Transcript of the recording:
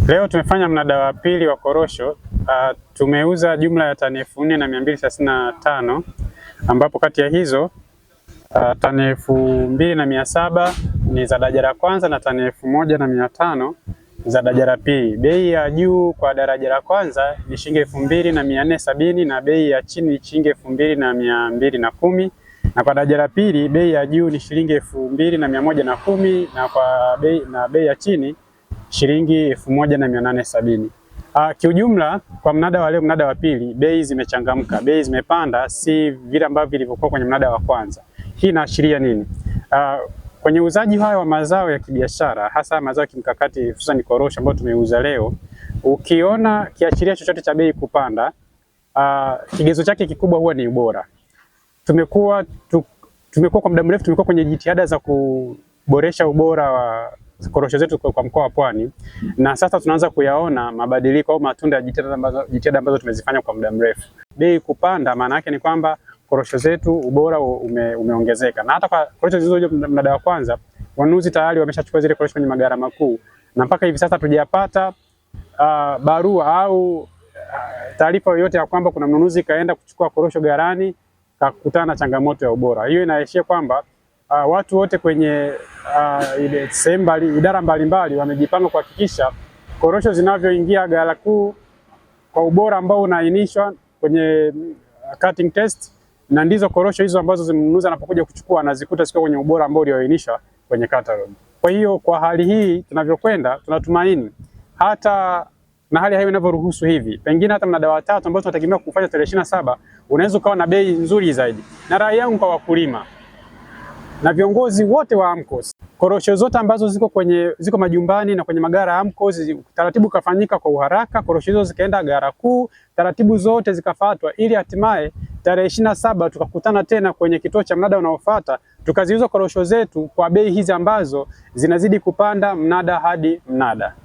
Leo tumefanya mnada wa pili wa korosho. Tumeuza jumla ya tani 4235 ambapo kati ya hizo tani 2700 ni za daraja la kwanza na tani 1500 za daraja la pili. Bei ya juu kwa daraja la kwanza ni shilingi 2470 na bei ya chini ni shilingi 2210, na kwa daraja la pili bei ya juu ni shilingi 2110 na kwa bei ya chini shilingi 1870. Kiujumla kwa mnada wa leo, mnada wa pili, bei zimechangamka, bei zimepanda, si vile ambavyo vilivyokuwa kwenye mnada wa kwanza. Hii inaashiria nini? Kwenye uzaji haya wa mazao ya kibiashara, hasa mazao ya kimkakati, hususan korosho ambayo tumeuza leo, ukiona kiashiria chochote cha bei kupanda, kigezo chake kikubwa huwa ni ubora. Tumekuwa kwa muda mrefu tumekuwa kwenye jitihada za kuboresha ubora wa korosho zetu kwa mkoa wa Pwani, na sasa tunaanza kuyaona mabadiliko au matunda ya jitihada ambazo tumezifanya kwa muda mrefu. Bei kupanda maana yake ni kwamba korosho zetu ubora umeongezeka, na hata kwa korosho zilizokuja mnada wa kwanza, wanunuzi tayari wameshachukua zile korosho kwenye magara makuu, na mpaka hivi sasa tujapata barua au taarifa yoyote ya kwamba kuna mnunuzi kaenda kuchukua korosho garani kakutana na changamoto ya ubora. Hiyo inaishia kwamba watu wote kwenye idara mbalimbali wamejipanga kuhakikisha korosho zinavyoingia ghala kuu kwa ubora ambao unaainishwa kwenye cutting test, na ndizo korosho hizo ambazo mnunuzi anapokuja kuchukua anazikuta zikiwa kwenye ubora ambao ulioainishwa kwenye catalog. Kwa hiyo kwa hali hii tunavyokwenda, tunatumaini hata na hali hiyo inavyoruhusu hivi, pengine hata mnada wa tatu ambao tunategemea kufanya tarehe 27 unaweza ukawa na bei nzuri zaidi. Na rai yangu kwa wakulima na viongozi wote wa AMCOS, korosho zote ambazo ziko majumbani na kwenye magara ya AMCOS, taratibu kafanyika kwa uharaka, korosho hizo zikaenda gara kuu, taratibu zote zikafuatwa, ili hatimaye tarehe 27 tukakutana tena kwenye kituo cha mnada unaofuata, tukaziuza korosho zetu kwa bei hizi ambazo zinazidi kupanda mnada hadi mnada.